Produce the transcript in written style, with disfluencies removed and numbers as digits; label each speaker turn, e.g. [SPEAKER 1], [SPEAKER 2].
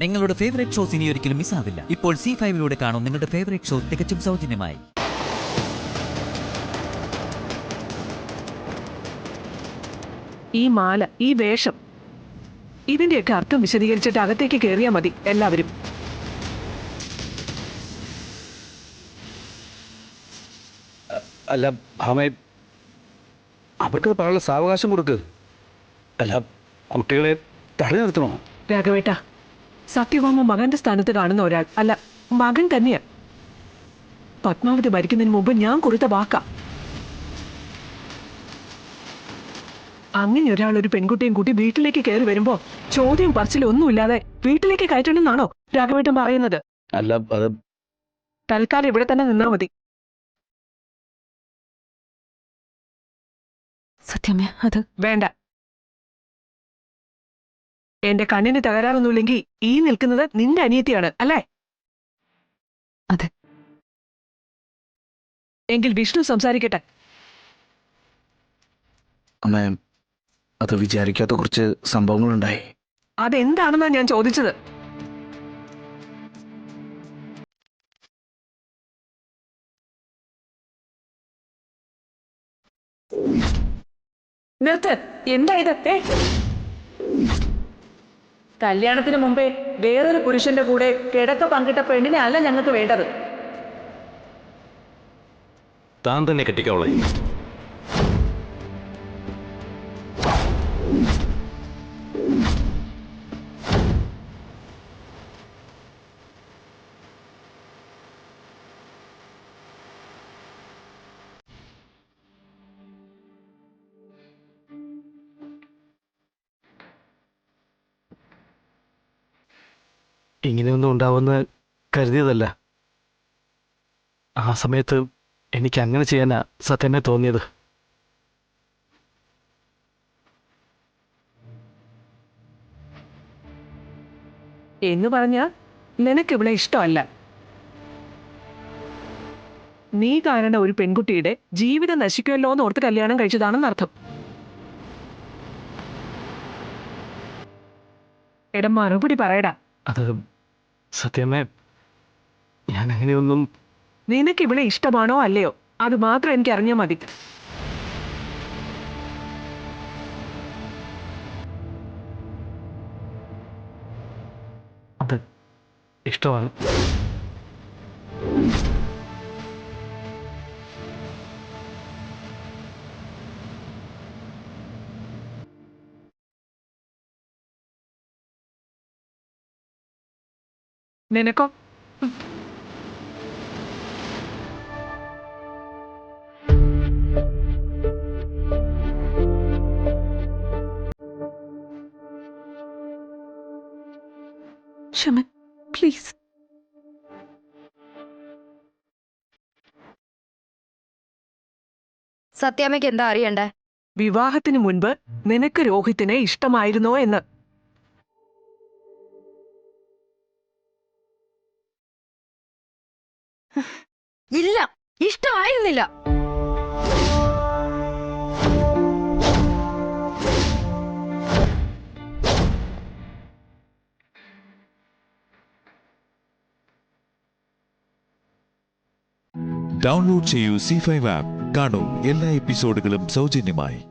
[SPEAKER 1] നിങ്ങളുടെ favourite shows ഇനി ഒരിക്കലും മിസ്സാവില്ല. ഇപ്പോൾ C5-ലൂടെ കാണും നിങ്ങളുടെ ഫേവറേറ്റ് ഷോ തികച്ചും സൗജന്യമായി.
[SPEAKER 2] ഈ മാല, ഈ വേഷം, ഇതിന്റെയൊക്കെ അർത്ഥം വിശദീകരിച്ചിട്ട് അകത്തേക്ക് കയറിയാ മതി എല്ലാവരും.
[SPEAKER 3] അല്ല ഭാമേ, അവർക്ക് പറയാനുള്ള സാവകാശം കൊടുക്ക്. അല്ല, കുട്ടികളെ തടഞ്ഞു നിർത്തണോ?
[SPEAKER 2] രാഘവേട്ട, സത്യഭാമ മകന്റെ സ്ഥാനത്ത് കാണുന്ന ഒരാൾ അല്ല, മകൻ തന്നെയാ. പത്മാവതി മരിക്കുന്നതിന് മുമ്പ് ഞാൻ കൊടുത്ത വാക്കാ. അങ്ങനെ ഒരാൾ ഒരു പെൺകുട്ടിയും കൂട്ടി വീട്ടിലേക്ക് കയറി വരുമ്പോ ചോദ്യം പറച്ചിലും ഒന്നുമില്ലാതെ വീട്ടിലേക്ക് കയറ്റണമെന്നാണോ രാഘവേട്ടൻ പറയുന്നത്?
[SPEAKER 3] അല്ല, അത്
[SPEAKER 2] തൽക്കാലം ഇവിടെ തന്നെ നിന്നാ മതി.
[SPEAKER 4] സത്യമേ, അത്
[SPEAKER 2] വേണ്ട. എന്റെ കണ്ണിന് തകരാറൊന്നുമില്ലെങ്കിൽ ഈ നിൽക്കുന്നത് നിന്റെ അനിയത്തിയാണ് അല്ലേ?
[SPEAKER 4] അതെ.
[SPEAKER 2] എങ്കിൽ വിഷ്ണു സംസാരിക്കട്ടെ.
[SPEAKER 5] അമ്മേ, അത് വിചാരിക്കാത്ത കുറച്ച് സംഭവങ്ങളുണ്ടായി.
[SPEAKER 2] അതെന്താണെന്നാ ഞാൻ ചോദിച്ചത്. നിർത്ത്. എന്താ ഇത്? കല്യാണത്തിന് മുമ്പേ വേറൊരു പുരുഷന്റെ കൂടെ കിടക്ക പങ്കിട്ട പെണ്ണിനെ അല്ല ഞങ്ങൾക്ക് വേണ്ടത്.
[SPEAKER 6] താൻ തന്നെ കെട്ടിക്കോളെ.
[SPEAKER 5] ഇങ്ങനെയൊന്നും ഉണ്ടാവുമെന്ന് കരുതിയതല്ല. ആ സമയത്ത് എനിക്ക് അങ്ങനെ ചെയ്യാനാ സത്യനെ തോന്നിയത്.
[SPEAKER 2] എന്ന് പറഞ്ഞ നിനക്ക് ഇവിടെ ഇഷ്ടമല്ല. നീ കാരണം ഒരു പെൺകുട്ടിയുടെ ജീവിതം നശിക്കുമല്ലോ എന്ന് ഓർത്ത് കല്യാണം കഴിച്ചതാണെന്നർത്ഥം. എടാ, മറുപടി പറയടാ.
[SPEAKER 5] അത് സത്യമേ, ഞാൻ അങ്ങനെയൊന്നും.
[SPEAKER 2] നിനക്ക് ഇവിടെ ഇഷ്ടമാണോ അല്ലയോ അത് മാത്രം എനിക്ക് അറിഞ്ഞാൽ മതി.
[SPEAKER 5] അത് ഇഷ്ടമാണ്.
[SPEAKER 2] നിനക്കോ?
[SPEAKER 4] ക്ഷമൻ, പ്ലീസ്.
[SPEAKER 7] സത്യാമ്മയ്ക്ക് എന്താ അറിയണ്ടേ?
[SPEAKER 2] വിവാഹത്തിന് മുൻപ് നിനക്ക് രോഹിത്തിനെ ഇഷ്ടമായിരുന്നോ എന്ന്.
[SPEAKER 7] ഇല്ല, ഇഷ്ടമായിരുന്നില്ല.
[SPEAKER 8] ഡൗൺലോഡ് ചെയ്യൂ C5 ആപ്പ്. കാണൂ എല്ലാ എപ്പിസോഡുകളും സൗജന്യമായി.